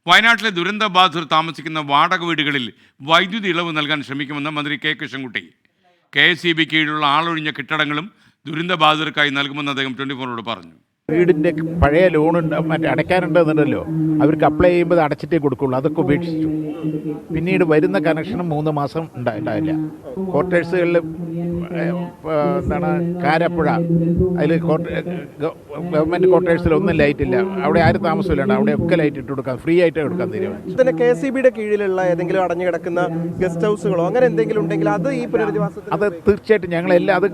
വയനാട്ടിലെ ദുരന്തബാധിതർ താമസിക്കുന്ന വാടക വീടുകളിൽ വൈദ്യുതി ഇളവ് നൽകാൻ ശ്രമിക്കുമെന്ന് മന്ത്രി കെ കൃഷ്ണൻകുട്ടി. KSEB കീഴിലുള്ള ആളൊഴിഞ്ഞ കെട്ടിടങ്ങളും ദുരന്തബാധിതർക്കായി നൽകുമെന്ന് അദ്ദേഹം 24 പറഞ്ഞു. വീടിൻ്റെ പഴയ ലോണുണ്ട് മറ്റേ അടയ്ക്കാനുണ്ടെന്നുണ്ടല്ലോ, അവർക്ക് അപ്ലൈ ചെയ്യുമ്പോൾ അത് അടച്ചിട്ടേ കൊടുക്കുള്ളൂ. അതൊക്കെ ഉപേക്ഷിച്ചു. പിന്നീട് വരുന്ന കണക്ഷനും 3 മാസം ഉണ്ടായില്ല. ക്വാർട്ടേഴ്സുകളിൽ കാരപ്പുഴ, അതിൽ ഗവൺമെൻറ് ക്വാർട്ടേഴ്സിലൊന്നും ലൈറ്റില്ല. അവിടെ ആരും താമസമില്ല, അവിടെയൊക്കെ ലൈറ്റ് ഇട്ട് കൊടുക്കാം, ഫ്രീ ആയിട്ട് കൊടുക്കാൻ തീരുമാനിച്ചു. തന്നെ KSEBയുടെ കീഴിലുള്ള ഏതെങ്കിലും അടഞ്ഞു കിടക്കുന്ന ഗസ്റ്റ് ഹൗസുകളോ അങ്ങനെ എന്തെങ്കിലും ഉണ്ടെങ്കിൽ അത് ഈ പുനരധിവാസത്തിൽ അത് തീർച്ചയായിട്ടും ഞങ്ങളെല്ലാം അത്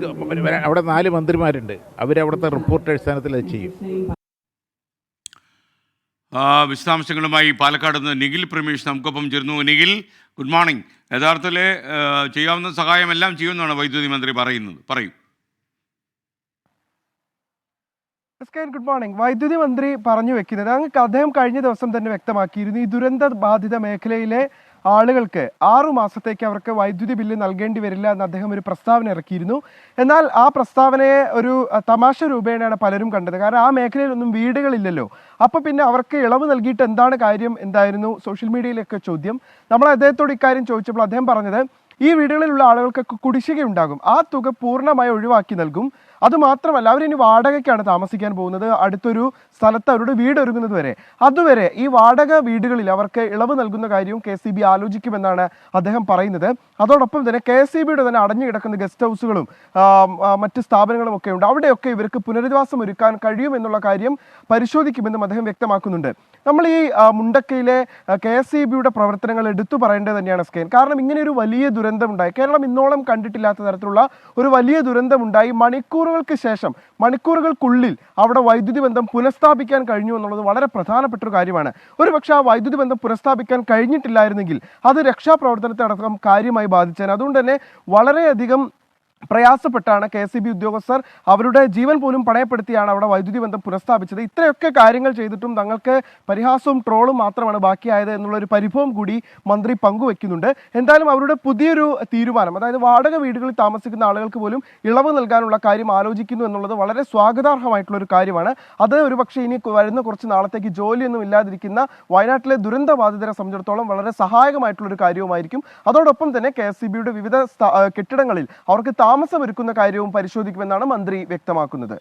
അവിടെ 4 മന്ത്രിമാരുണ്ട്, അവരവിടുത്തെ റിപ്പോർട്ട് അടിസ്ഥാനത്തിൽ അത് ചെയ്യും. വിശദാംശങ്ങളുമായി പാലക്കാട് നിന്ന് നിഖിൽ പ്രമേഷ് നമുക്കൊപ്പം ചേർന്നു. Nikhil, good morning. യഥാർത്ഥത്തിൽ ചെയ്യാവുന്ന സഹായം എല്ലാം ചെയ്യുമെന്നാണ് വൈദ്യുതി മന്ത്രി പറയുന്നത്. പറയൂ. Good morning. വൈദ്യുതി മന്ത്രി പറഞ്ഞു വെക്കുന്നത് അദ്ദേഹം കഴിഞ്ഞ ദിവസം തന്നെ വ്യക്തമാക്കിയിരുന്നു, ഈ ദുരന്ത ബാധിത മേഖലയിലെ ആളുകൾക്ക് 6 മാസത്തേക്ക് അവർക്ക് വൈദ്യുതി ബില്ല് നൽകേണ്ടി വരില്ല എന്ന് അദ്ദേഹം ഒരു പ്രസ്താവന ഇറക്കിയിരുന്നു. എന്നാൽ ആ പ്രസ്താവനയെ ഒരു തമാശ രൂപേണയാണ് പലരും കണ്ടത്. കാരണം ആ മേഖലയിലൊന്നും വീടുകളില്ലല്ലോ. അപ്പോൾ പിന്നെ അവർക്ക് ഇളവ് നൽകിയിട്ട് എന്താണ് കാര്യം എന്തായിരുന്നു സോഷ്യൽ മീഡിയയിലൊക്കെ ചോദ്യം. നമ്മൾ അദ്ദേഹത്തോട് ഇക്കാര്യം ചോദിച്ചപ്പോൾ അദ്ദേഹം പറഞ്ഞത്, ഈ വീടുകളിലുള്ള ആളുകൾക്കൊക്കെ കുടിശ്ശിക ഉണ്ടാകും, ആ തുക പൂർണ്ണമായി ഒഴിവാക്കി നൽകും. അതുമാത്രമല്ല, അവരിനി വാടകയ്ക്കാണ് താമസിക്കാൻ പോകുന്നത്, അടുത്തൊരു സ്ഥലത്ത് അവരുടെ വീട് ഒരുങ്ങുന്നത് വരെ. അതുവരെ ഈ വാടക വീടുകളിൽ അവർക്ക് ഇളവ് നൽകുന്ന കാര്യവും KSEB ആലോചിക്കുമെന്നാണ് അദ്ദേഹം പറയുന്നത്. അതോടൊപ്പം തന്നെ KSEBയുടെ തന്നെ അടഞ്ഞു കിടക്കുന്ന ഗസ്റ്റ് ഹൗസുകളും മറ്റ് സ്ഥാപനങ്ങളും ഒക്കെ ഉണ്ട്, അവിടെയൊക്കെ ഇവർക്ക് പുനരധിവാസം ഒരുക്കാൻ കഴിയുമെന്നുള്ള കാര്യം പരിശോധിക്കുമെന്നും അദ്ദേഹം വ്യക്തമാക്കുന്നുണ്ട്. നമ്മൾ ഈ മുണ്ടക്കയിലെ KSEBയുടെ പ്രവർത്തനങ്ങൾ എടുത്തു പറയേണ്ടത് തന്നെയാണ് സ്കെയിൻ. കാരണം ഇങ്ങനെ ഒരു വലിയ ദുരന്തമുണ്ടായി, കേരളം ഇന്നോളം കണ്ടിട്ടില്ലാത്ത തരത്തിലുള്ള ഒരു വലിയ ദുരന്തമുണ്ടായി. മണിക്കൂറുകൾക്ക് ശേഷം, മണിക്കൂറുകൾക്കുള്ളിൽ അവിടെ വൈദ്യുതി ബന്ധം പുനഃസ്ഥാപിക്കാൻ കഴിഞ്ഞു എന്നുള്ളത് വളരെ പ്രധാനപ്പെട്ട ഒരു കാര്യമാണ്. ഒരു പക്ഷേ ആ വൈദ്യുതി ബന്ധം പുനഃസ്ഥാപിക്കാൻ കഴിഞ്ഞിട്ടില്ലായിരുന്നെങ്കിൽ അത് രക്ഷാപ്രവർത്തനത്തെ അടക്കം കാര്യമായി ബാധിച്ചേനെ. അതുകൊണ്ട് തന്നെ വളരെയധികം പ്രയാസപ്പെട്ടാണ് KSEB ഉദ്യോഗസ്ഥർ അവരുടെ ജീവൻ പോലും പണയപ്പെടുത്തിയാണ് അവിടെ വൈദ്യുതി ബന്ധം പുനഃസ്ഥാപിച്ചത്. ഇത്രയൊക്കെ കാര്യങ്ങൾ ചെയ്തിട്ടും തങ്ങൾക്ക് പരിഹാസവും ട്രോളും മാത്രമാണ് ബാക്കിയായത് എന്നുള്ളൊരു പരിഭവം കൂടി മന്ത്രി പങ്കുവെക്കുന്നുണ്ട്. എന്തായാലും അവരുടെ പുതിയൊരു തീരുമാനം, അതായത് വാടക വീടുകളിൽ താമസിക്കുന്ന ആളുകൾക്ക് പോലും ഇളവ് നൽകാനുള്ള കാര്യം ആലോചിക്കുന്നു എന്നുള്ളത് വളരെ സ്വാഗതാർഹമായിട്ടുള്ള ഒരു കാര്യമാണ്. അത് ഒരുപക്ഷെ ഇനി വരുന്ന കുറച്ച് നാളത്തേക്ക് ജോലിയൊന്നും ഇല്ലാതിരിക്കുന്ന വയനാട്ടിലെ ദുരന്തബാധിതരെ സംബന്ധിച്ചിടത്തോളം വളരെ സഹായകമായിട്ടുള്ളൊരു കാര്യവുമായിരിക്കും. അതോടൊപ്പം തന്നെ KSEBയുടെ വിവിധ കെട്ടിടങ്ങളിൽ അവർക്ക് താമസമൊരുക്കുന്ന കാര്യവും പരിശോധിക്കുമെന്നാണ് മന്ത്രി വ്യക്തമാക്കുന്നത്.